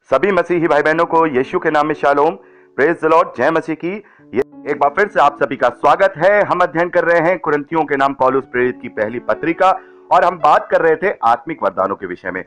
सभी मसीही भाई बहनों को यीशु के नाम में शालोम, प्रेज द लॉर्ड, जय मसीह की। ये एक बार फिर से आप सभी का स्वागत है। हम अध्ययन कर रहे हैं कुरिन्थियों के नाम पौलुस प्रेरित की पहली पत्रिका और हम बात कर रहे थे आत्मिक वरदानों के विषय में।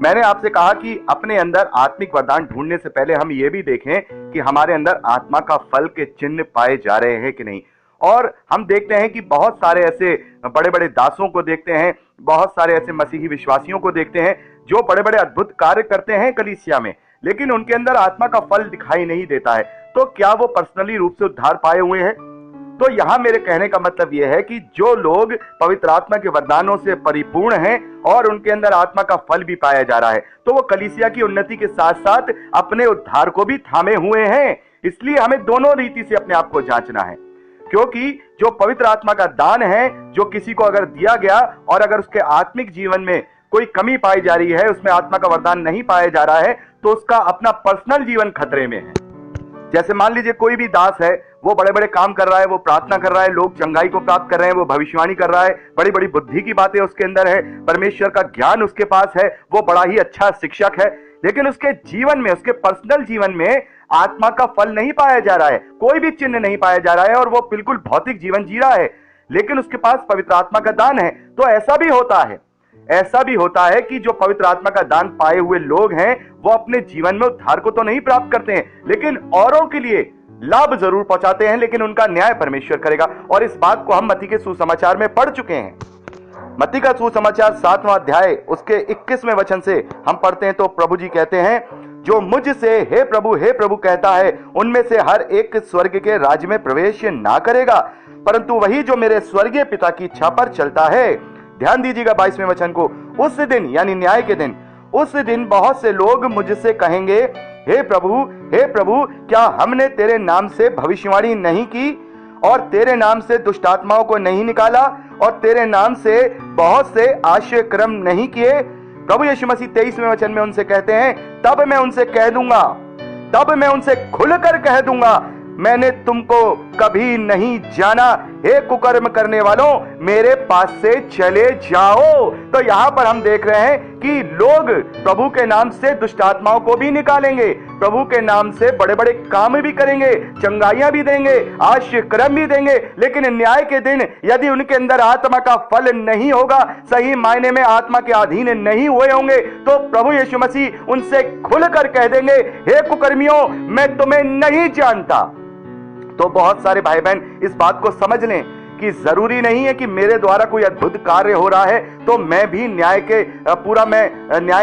मैंने आपसे कहा कि अपने अंदर आत्मिक वरदान ढूंढने से पहले हम ये भी देखें कि हमारे अंदर आत्मा का फल के चिन्ह पाए जा रहे हैं कि नहीं। और हम देखते हैं कि बहुत सारे ऐसे बड़े बड़े दासों को देखते हैं, बहुत सारे ऐसे मसीही विश्वासियों को देखते हैं जो बड़े बड़े अद्भुत कार्य करते हैं कलीसिया में, लेकिन उनके अंदर आत्मा का फल दिखाई नहीं देता है। तो क्या वो पर्सनली रूप से उद्धार पाए हुए हैं? तो यहां मेरे कहने का मतलब यह है कि जो लोग पवित्र आत्मा के वरदानों से परिपूर्ण हैं और उनके अंदर आत्मा का फल भी पाया जा रहा है, तो वो कलीसिया की उन्नति के साथ साथ अपने उद्धार को भी थामे हुए हैं। इसलिए हमें दोनों रीति से अपने आप को जांचना है, क्योंकि जो पवित्र आत्मा का दान है, जो किसी को अगर दिया गया और अगर उसके आत्मिक जीवन में कोई कमी पाई जा रही है, उसमें आत्मा का वरदान नहीं पाया जा रहा है, तो उसका अपना पर्सनल जीवन खतरे में है। जैसे मान लीजिए कोई भी दास है, वो बड़े बड़े काम कर रहा है, वो प्रार्थना कर रहा है, लोग चंगाई को प्राप्त कर रहे हैं, वो भविष्यवाणी कर रहा है, बड़ी बड़ी बुद्धि की बातें उसके अंदर है, परमेश्वर का ज्ञान उसके पास है, वो बड़ा ही अच्छा शिक्षक है, लेकिन उसके जीवन में, उसके पर्सनल जीवन में आत्मा का फल नहीं पाया जा रहा है, कोई भी चिन्ह नहीं पाया जा रहा है और वो बिल्कुल भौतिक जीवन जी रहा है, लेकिन उसके पास पवित्र आत्मा का दान है। तो ऐसा भी होता है कि जो पवित्र आत्मा का दान पाए हुए लोग हैं, वो अपने जीवन में उद्धार को तो नहीं प्राप्त करते हैं, लेकिन औरों के लिए लाभ जरूर पहुंचाते हैं, लेकिन उनका न्याय परमेश्वर करेगा। और इस बात को हम मत्ती के सुसमाचार में पढ़ चुके हैं। मत्ती का सुसमाचार 7वां अध्याय उसके 21वें वचन से हम पढ़ते हैं। तो प्रभु जी कहते हैं, जो मुझसे हे प्रभु कहता है, उनमें से हर एक स्वर्ग के राज्य में प्रवेश ना करेगा, परंतु वही जो मेरे स्वर्गीय पिता की इच्छा पर चलता है। ध्यान दीजिएगा 22वें वचन को। उस दिन यानी न्याय के दिन, उस दिन बहुत से लोग मुझसे कहेंगे, हे प्रभु क्या हमने तेरे नाम से भविष्यवाणी नहीं की और तेरे नाम से दुष्ट आत्माओं को नहीं निकाला और तेरे नाम से बहुत से आश्चर्य कर्म नहीं किए? प्रभु यीशु मसीह 23वें वचन में उनसे कहते हैं, तब मैं उनसे खुलकर कह दूंगा, मैंने तुमको कभी नहीं जाना, हे कुकर्म करने वालों, मेरे पास से चले जाओ। तो यहां पर हम देख रहे हैं कि लोग प्रभु के नाम से दुष्ट आत्माओं को भी निकालेंगे, प्रभु के नाम से बड़े बड़े काम भी करेंगे, चंगाइयां भी देंगे, आश्चर्य कर्म भी देंगे, लेकिन न्याय के दिन यदि उनके अंदर आत्मा का फल नहीं होगा, सही मायने में आत्मा के अधीन नहीं हुए होंगे, तो प्रभु यीशु मसीह उनसे खुलकर कह देंगे, हे कुकर्मियों, मैं तुम्हें नहीं जानता। तो बहुत सारे भाई बहन इस बात को समझ लें कि जरूरी नहीं है कि मेरे द्वारा कोई अद्भुत कार्य हो रहा है तो मैं भी न्याय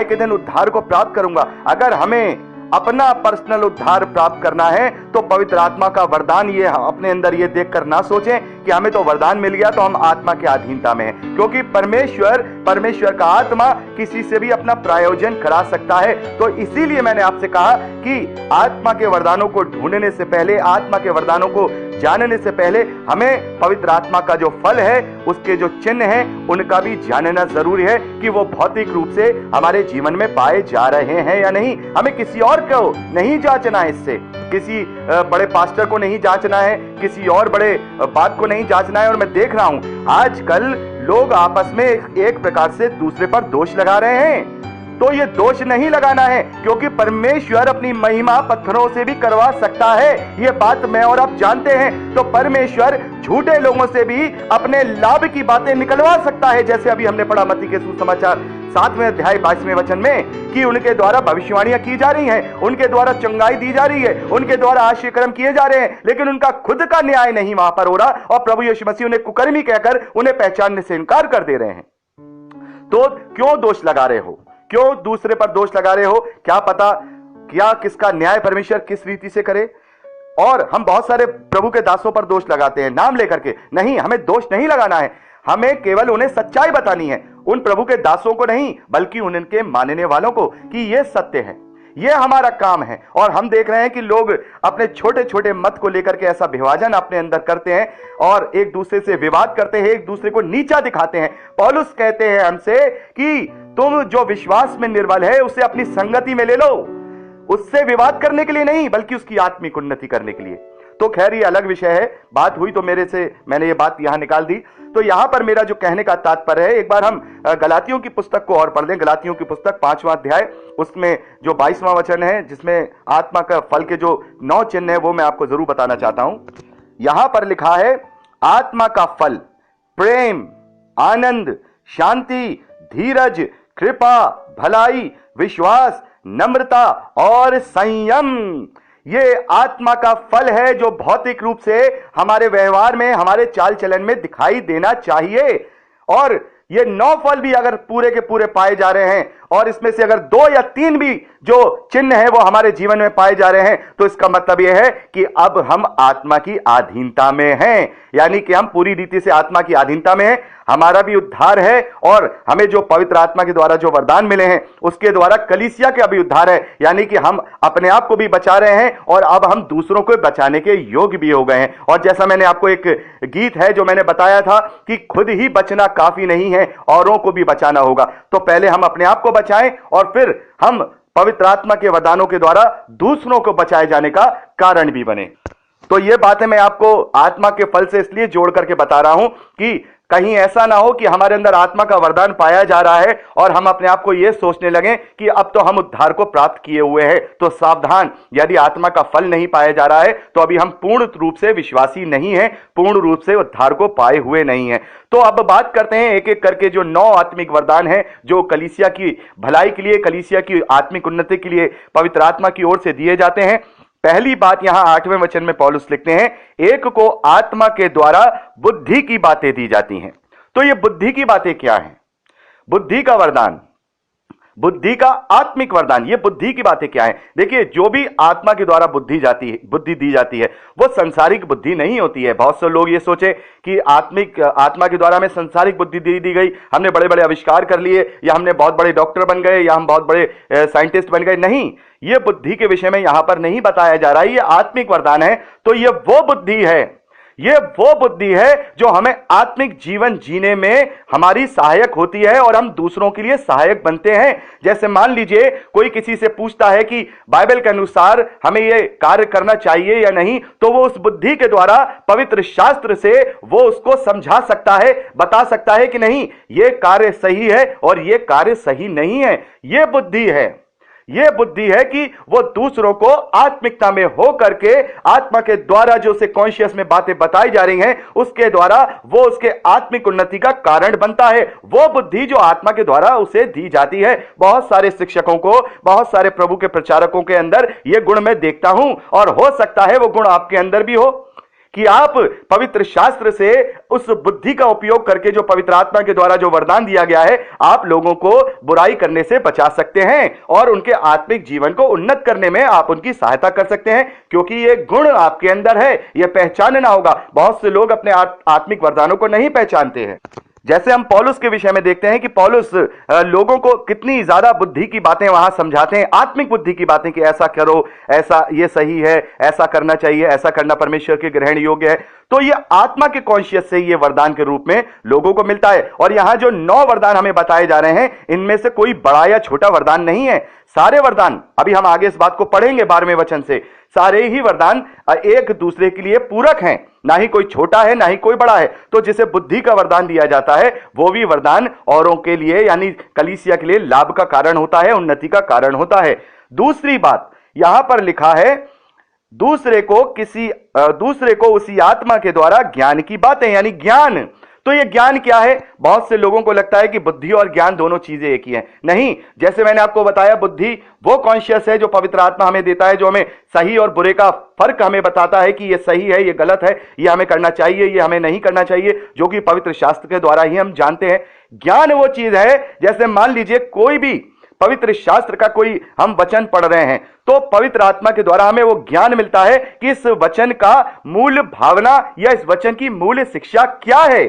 के दिन उद्धार को प्राप्त करूंगा। अगर हमें अपना पर्सनल उद्धार प्राप्त करना है तो पवित्र आत्मा का वरदान ये अपने अंदर ये देखकर ना सोचें कि हमें तो वरदान मिल गया तो हम आत्मा की अधीनता में हैं, क्योंकि परमेश्वर का आत्मा किसी से भी अपना प्रायोजन करा सकता है। तो इसीलिए मैंने आपसे कहा कि आत्मा के वरदानों को ढूंढने से पहले, आत्मा के वरदानों को जानने से पहले हमें पवित्र आत्मा का जो फल है, उसके जो चिन्ह हैं, उनका भी जानना जरूरी है कि वो भौतिक रूप से हमारे जीवन में पाए जा रहे हैं या नहीं। हमें किसी और को नहीं जांचना है, इससे किसी बड़े पास्टर को नहीं जांचना है, किसी और बड़े बात को नहीं जांचना है। और मैं देख रहा हूं आजकल लोग आपस में एक प्रकार से दूसरे पर दोष लगा रहे हैं। तो ये दोष नहीं लगाना है, क्योंकि परमेश्वर अपनी महिमा पत्थरों से भी करवा सकता है। ये बात मैं और आप जानते हैं। तो परमेश्वर झूठे लोगों से भी अपने लाभ की बातें निकलवा सकता है, जैसे अभी हमने पढ़ा मत्ती के सुसमाचार 7वें अध्याय 22वें वचन में कि उनके द्वारा भविष्यवाणियां की जा रही हैं, उनके द्वारा चंगाई दी जा रही है, उनके द्वारा आश्चर्य कर्म किए जा रहे हैं, लेकिन उनका खुद का न्याय नहीं वहां पर हो रहा और प्रभु यीशु मसीह उन्हें कुकर्मी कहकर उन्हें पहचानने से इनकार कर दे रहे हैं। तो क्यों दोष लगा रहे हो? क्यों दूसरे पर दोष लगा रहे हो? क्या पता क्या किसका न्याय परमेश्वर किस रीति से करे। और हम बहुत सारे प्रभु के दासों पर दोष लगाते हैं नाम लेकर के। नहीं, हमें दोष नहीं लगाना है, हमें केवल उन्हें सच्चाई बतानी है, उन प्रभु के दासों को नहीं बल्कि उनके मानने वालों को, कि यह सत्य है, यह हमारा काम है। और हम देख रहे हैं कि लोग अपने छोटे छोटे मत को लेकर के ऐसा विभाजन अपने अंदर करते हैं और एक दूसरे से विवाद करते हैं, एक दूसरे को नीचा दिखाते हैं। पौलुस कहते हैं हमसे कि तुम जो विश्वास में निर्बल है उसे अपनी संगति में ले लो, उससे विवाद करने के लिए नहीं बल्कि उसकी आत्मिक उन्नति करने के लिए। तो खैर ये अलग विषय है, बात हुई तो मेरे से मैंने ये बात यहां निकाल दी। तो यहां पर मेरा जो कहने का तात्पर्य है, एक बार हम गलातियों की पुस्तक को और पढ़ लें। गलातियों की पुस्तक 5वां अध्याय, उसमें जो 22वां वचन है, जिसमें आत्मा का फल के जो 9 चिन्ह है, वो मैं आपको जरूर बताना चाहता हूं। यहां पर लिखा है, आत्मा का फल प्रेम, आनंद, शांति, धीरज, कृपा, भलाई, विश्वास, नम्रता और संयम। ये आत्मा का फल है जो भौतिक रूप से हमारे व्यवहार में, हमारे चाल चलन में दिखाई देना चाहिए। और ये 9 फल भी अगर पूरे के पूरे पाए जा रहे हैं, और इसमें से अगर 2 या 3 भी जो चिन्ह है वो हमारे जीवन में पाए जा रहे हैं, तो इसका मतलब यह है कि अब हम आत्मा की अधीनता में हैं, यानी कि हम पूरी रीति से आत्मा की अधीनता में हैं। हमारा भी उद्धार है, और हमें जो पवित्र आत्मा के द्वारा जो वरदान मिले हैं उसके द्वारा कलीसिया का भी उद्धार है, यानी कि हम अपने आप को भी बचा रहे हैं और अब हम दूसरों को बचाने के योग्य भी हो गए हैं। और जैसा मैंने आपको एक गीत है जो मैंने बताया था कि खुद ही बचना काफी नहीं है, औरों को भी बचाना होगा। तो पहले हम अपने आप को बचाएं और फिर हम पवित्र आत्मा के वरदानों के द्वारा दूसरों को बचाए जाने का कारण भी बने। तो ये बातें मैं आपको आत्मा के फल से इसलिए जोड़ करके बता रहा हूं कि कहीं ऐसा ना हो कि हमारे अंदर आत्मा का वरदान पाया जा रहा है और हम अपने आप को यह सोचने लगे कि अब तो हम उद्धार को प्राप्त किए हुए हैं। तो सावधान, यदि आत्मा का फल नहीं पाया जा रहा है तो अभी हम पूर्ण रूप से विश्वासी नहीं हैं, पूर्ण रूप से उद्धार को पाए हुए नहीं हैं। तो अब बात करते हैं एक एक करके जो 9 आत्मिक वरदान हैं जो कलीसिया की भलाई के लिए, कलीसिया की आत्मिक उन्नति के लिए पवित्र आत्मा की ओर से दिए जाते हैं। पहली बात यहां 8वें वचन में पौलुस लिखते हैं, एक को आत्मा के द्वारा बुद्धि की बातें दी जाती हैं। तो ये बुद्धि की बातें क्या हैं? बुद्धि का वरदान, बुद्धि का आत्मिक वरदान, ये बुद्धि की बातें क्या है? देखिए, जो भी आत्मा के द्वारा बुद्धि दी जाती है वो संसारिक बुद्धि नहीं होती है। बहुत से लोग ये सोचे कि आत्मा के द्वारा हमें संसारिक बुद्धि दी गई, हमने बड़े बड़े आविष्कार कर लिए, या हमने बहुत बड़े डॉक्टर बन गए, या हम बहुत बड़े साइंटिस्ट बन गए। नहीं, ये बुद्धि के विषय में यहां पर नहीं बताया जा रहा है, ये आत्मिक वरदान है। तो ये वो बुद्धि है, ये वो बुद्धि है जो हमें आत्मिक जीवन जीने में हमारी सहायक होती है और हम दूसरों के लिए सहायक बनते हैं। जैसे मान लीजिए कोई किसी से पूछता है कि बाइबल के अनुसार हमें ये कार्य करना चाहिए या नहीं, तो वो उस बुद्धि के द्वारा पवित्र शास्त्र से वो उसको समझा सकता है, बता सकता है कि नहीं, ये कार्य सही है और ये कार्य सही नहीं है। ये बुद्धि है, यह बुद्धि है कि वो दूसरों को आत्मिकता में हो करके आत्मा के द्वारा जो उसे कॉन्शियस में बातें बताई जा रही हैं उसके द्वारा वो उसके आत्मिक उन्नति का कारण बनता है। वो बुद्धि जो आत्मा के द्वारा उसे दी जाती है। बहुत सारे शिक्षकों को, बहुत सारे प्रभु के प्रचारकों के अंदर ये गुण मैं देखता हूं, और हो सकता है वो गुण आपके अंदर भी हो कि आप पवित्र शास्त्र से उस बुद्धि का उपयोग करके जो पवित्र आत्मा के द्वारा जो वरदान दिया गया है, आप लोगों को बुराई करने से बचा सकते हैं और उनके आत्मिक जीवन को उन्नत करने में आप उनकी सहायता कर सकते हैं, क्योंकि ये गुण आपके अंदर है। यह पहचानना होगा। बहुत से लोग अपने आत्मिक वरदानों को नहीं पहचानते हैं। जैसे हम पौलुस के विषय में देखते हैं कि पौलुस लोगों को कितनी ज्यादा बुद्धि की बातें वहां समझाते हैं, आत्मिक बुद्धि की बातें कि ऐसा करो, ऐसा ये सही है, ऐसा करना चाहिए, ऐसा करना परमेश्वर के ग्रहण योग्य है। तो ये आत्मा के कॉन्शियस से ये वरदान के रूप में लोगों को मिलता है। और यहां जो 9 वरदान हमें बताए जा रहे हैं, इनमें से कोई बड़ा या छोटा वरदान नहीं है। सारे वरदान, अभी हम आगे इस बात को पढ़ेंगे 12वें वचन से, सारे ही वरदान एक दूसरे के लिए पूरक हैं, ना ही कोई छोटा है ना ही कोई बड़ा है। तो जिसे बुद्धि का वरदान दिया जाता है वो भी वरदान औरों के लिए यानी कलीसिया के लिए लाभ का कारण होता है, उन्नति का कारण होता है। दूसरी बात यहां पर लिखा है, दूसरे को उसी आत्मा के द्वारा ज्ञान की बातें, यानी ज्ञान। तो ये ज्ञान क्या है? बहुत से लोगों को लगता है कि बुद्धि और ज्ञान दोनों चीजें एक ही हैं। नहीं, जैसे मैंने आपको बताया, बुद्धि वो कॉन्शियस है जो पवित्र आत्मा हमें देता है, जो हमें सही और बुरे का फर्क हमें बताता है कि ये सही है, ये गलत है, ये हमें करना चाहिए, ये हमें नहीं करना चाहिए, जो कि पवित्र शास्त्र के द्वारा ही हम जानते हैं। ज्ञान वो चीज है, जैसे मान लीजिए कोई भी पवित्र शास्त्र का कोई हम वचन पढ़ रहे हैं, तो पवित्र आत्मा के द्वारा हमें वो ज्ञान मिलता है कि इस वचन का मूल भावना या इस वचन की मूल शिक्षा क्या है।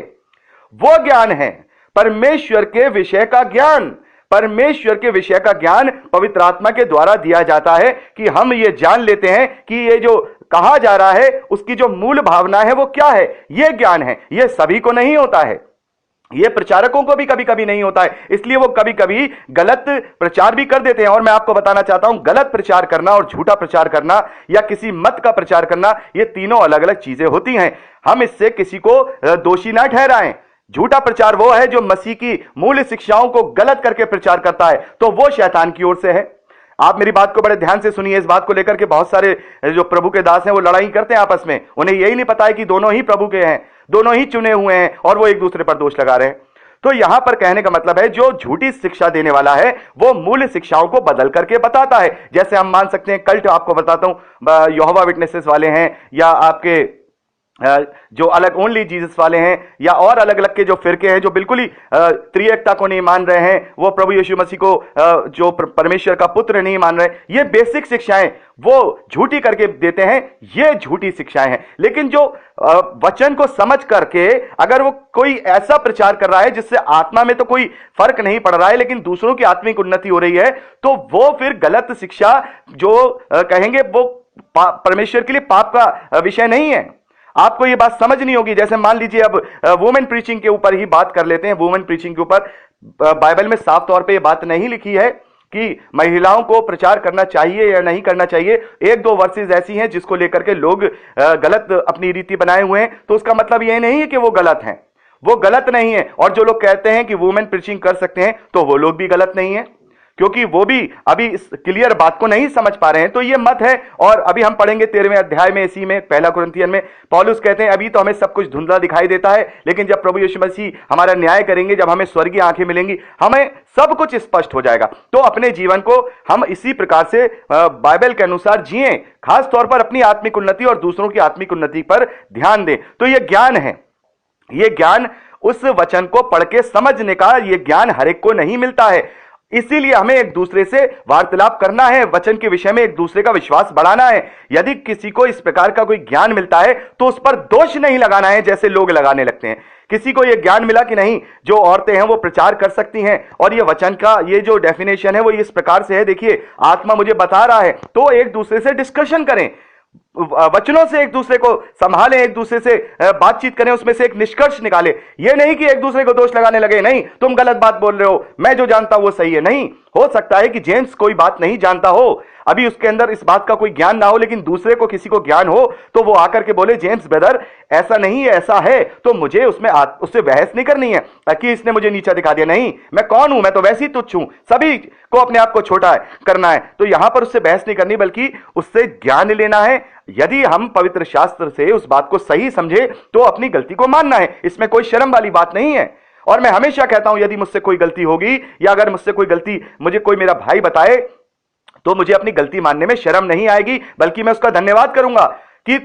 वो ज्ञान है परमेश्वर के विषय का ज्ञान। परमेश्वर के विषय का ज्ञान पवित्र आत्मा के द्वारा दिया जाता है कि हम ये जान लेते हैं कि ये जो कहा जा रहा है उसकी जो मूल भावना है वो क्या है। ये ज्ञान है, ये सभी को नहीं होता है। ये प्रचारकों को भी कभी कभी नहीं होता है, इसलिए वो कभी कभी गलत प्रचार भी कर देते हैं। और मैं आपको बताना चाहता हूं, गलत प्रचार करना और झूठा प्रचार करना या किसी मत का प्रचार करना, ये तीनों अलग अलग चीजें होती हैं। हम इससे किसी को दोषी ना ठहराएं। झूठा प्रचार वो है जो मसीह की मूल शिक्षाओं को गलत करके प्रचार करता है, तो वो शैतान की ओर से है। आप मेरी बात को बड़े ध्यान से सुनिए। इस बात को लेकर के बहुत सारे जो प्रभु के दास हैं वो लड़ाई करते हैं आपस में। उन्हें यही नहीं पता है कि दोनों ही प्रभु के हैं, दोनों ही चुने हुए हैं, और वो एक दूसरे पर दोष लगा रहे हैं। तो यहां पर कहने का मतलब है, जो झूठी शिक्षा देने वाला है वो मूल शिक्षाओं को बदल करके बताता है। जैसे हम मान सकते हैं, कल्ट आपको बताता हूं, यहोवा विटनेसेस वाले हैं, या आपके जो अलग ओनली जीसस वाले हैं, या और अलग अलग के जो फिरके हैं जो बिल्कुल ही त्रिएकता को नहीं मान रहे हैं, वो प्रभु यीशु मसीह को जो परमेश्वर का पुत्र नहीं मान रहे, ये बेसिक शिक्षाएं वो झूठी करके देते हैं। ये झूठी शिक्षाएं हैं। लेकिन जो वचन को समझ करके अगर वो कोई ऐसा प्रचार कर रहा है जिससे आत्मा में तो कोई फर्क नहीं पड़ रहा है, लेकिन दूसरों की आत्मिक उन्नति हो रही है, तो वो फिर गलत शिक्षा जो कहेंगे वो परमेश्वर के लिए पाप का विषय नहीं है। आपको ये बात समझनी होगी। जैसे मान लीजिए, अब वुमेन प्रीचिंग के ऊपर ही बात कर लेते हैं। वुमेन प्रीचिंग के ऊपर बाइबल में साफ तौर पे ये बात नहीं लिखी है कि महिलाओं को प्रचार करना चाहिए या नहीं करना चाहिए। एक दो वर्सेस ऐसी हैं जिसको लेकर के लोग गलत अपनी रीति बनाए हुए हैं, तो उसका मतलब ये नहीं है कि वो गलत हैं, वो गलत नहीं है। और जो लोग कहते हैं कि वुमेन प्रीचिंग कर सकते हैं, तो वो लोग भी गलत नहीं है, क्योंकि वो भी अभी इस क्लियर बात को नहीं समझ पा रहे हैं। तो ये मत है। और अभी हम पढ़ेंगे 13वें अध्याय में, इसी में 1 कुरिन्थियन में पौलुस कहते हैं, अभी तो हमें सब कुछ धुंधला दिखाई देता है, लेकिन जब प्रभु यीशु मसीह हमारा न्याय करेंगे, जब हमें स्वर्गीय आंखें मिलेंगी, हमें सब कुछ स्पष्ट हो जाएगा। तो अपने जीवन को हम इसी प्रकार से बाइबल के अनुसार जिएं, खास तौर पर अपनी आत्मिक उन्नति और दूसरों की आत्मिक उन्नति पर ध्यान दें। तो ये ज्ञान है, ये ज्ञान उस वचन को पढ़ के समझने का, ये ज्ञान हर एक को नहीं मिलता है। इसीलिए हमें एक दूसरे से वार्तालाप करना है, वचन के विषय में एक दूसरे का विश्वास बढ़ाना है। यदि किसी को इस प्रकार का कोई ज्ञान मिलता है तो उस पर दोष नहीं लगाना है जैसे लोग लगाने लगते हैं। किसी को यह ज्ञान मिला कि नहीं, जो औरतें हैं वो प्रचार कर सकती हैं, और ये वचन का ये जो डेफिनेशन है वो इस प्रकार से है, देखिए आत्मा मुझे बता रहा है, तो एक दूसरे से डिस्कशन करें, वचनों से एक दूसरे को संभालें, एक दूसरे से बातचीत करें, उसमें से एक निष्कर्ष निकालें। यह नहीं कि एक दूसरे को दोष लगाने लगे, नहीं तुम गलत बात बोल रहे हो, मैं जो जानता हूं वो सही है। नहीं, हो सकता है कि जेम्स कोई बात नहीं जानता हो, अभी उसके अंदर इस बात का कोई ज्ञान ना हो, लेकिन दूसरे को किसी को ज्ञान हो तो वो आकर के बोले, जेम्स ब्रदर ऐसा नहीं है, ऐसा है, तो मुझे उससे बहस नहीं करनी है कि इसने मुझे नीचा दिखा दिया। नहीं, मैं कौन हूं, मैं तो वैसे ही तुच्छ हूं, सभी को अपने आप को छोटा करना है। तो यहां पर उससे बहस नहीं करनी, बल्कि उससे ज्ञान लेना है। यदि हम पवित्र शास्त्र से उस बात को सही समझे तो अपनी गलती को मानना है, इसमें कोई शर्म वाली बात नहीं है। और मैं हमेशा कहता हूं, यदि मुझसे कोई गलती होगी, या अगर मुझसे कोई गलती मुझे कोई मेरा भाई बताए, तो मुझे अपनी गलती मानने में शर्म नहीं आएगी, बल्कि मैं उसका धन्यवाद करूंगा कि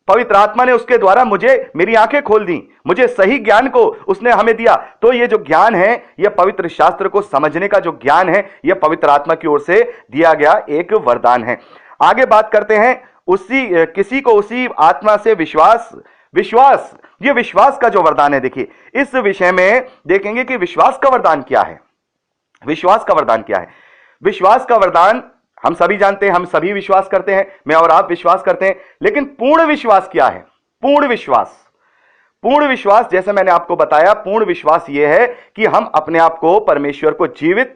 पवित्र आत्मा ने उसके द्वारा मुझे मेरी आंखें खोल दी, मुझे सही ज्ञान को उसने हमें दिया। तो ये जो ज्ञान है, यह पवित्र शास्त्र को समझने का जो ज्ञान है, यह पवित्र आत्मा की ओर से दिया गया एक वरदान है। आगे बात करते हैं, किसी को उसी आत्मा से विश्वास, ये विश्वास का जो वरदान है, देखिए इस विषय में देखेंगे कि विश्वास का वरदान क्या है। विश्वास का वरदान क्या है? विश्वास का वरदान हम सभी जानते हैं, हम सभी विश्वास करते हैं, मैं और आप विश्वास करते हैं, लेकिन पूर्ण विश्वास क्या है? पूर्ण विश्वास जैसे मैंने आपको बताया, पूर्ण विश्वास यह है कि हम अपने आप को परमेश्वर को जीवित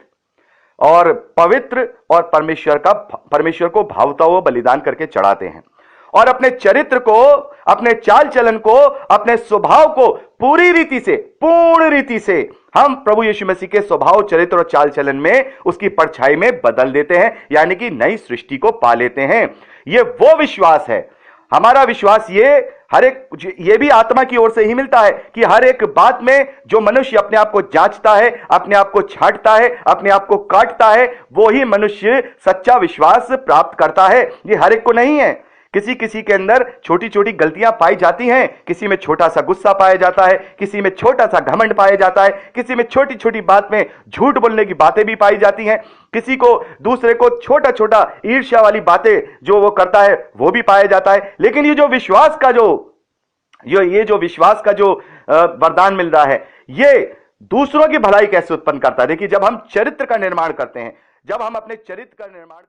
और पवित्र और परमेश्वर को भावता हुआ बलिदान करके चढ़ाते हैं, और अपने चरित्र को, अपने चाल चलन को, अपने स्वभाव को पूर्ण रीति से हम प्रभु यीशु मसीह के स्वभाव, चरित्र और चाल चलन में उसकी परछाई में बदल देते हैं, यानी कि नई सृष्टि को पा लेते हैं। ये वो विश्वास है हमारा विश्वास। ये भी आत्मा की ओर से ही मिलता है कि हर एक बात में जो मनुष्य अपने आप को जांचता है, अपने आप को छांटता है, अपने आप को काटता है, वो ही मनुष्य सच्चा विश्वास प्राप्त करता है। ये हर एक को नहीं है, किसी के अंदर छोटी छोटी गलतियां पाई जाती हैं, किसी में छोटा सा गुस्सा पाया जाता है, किसी में छोटा सा घमंड पाया जाता है, किसी में छोटी छोटी बात में झूठ बोलने की बातें भी पाई जाती हैं, किसी को दूसरे को छोटा छोटा ईर्ष्या वाली बातें जो वो करता है वो भी पाया जाता है। लेकिन ये जो विश्वास का जो वरदान मिल रहा है, ये दूसरों की भलाई कैसे उत्पन्न करता है? देखिए, जब हम चरित्र का निर्माण करते हैं, जब हम अपने चरित्र का निर्माण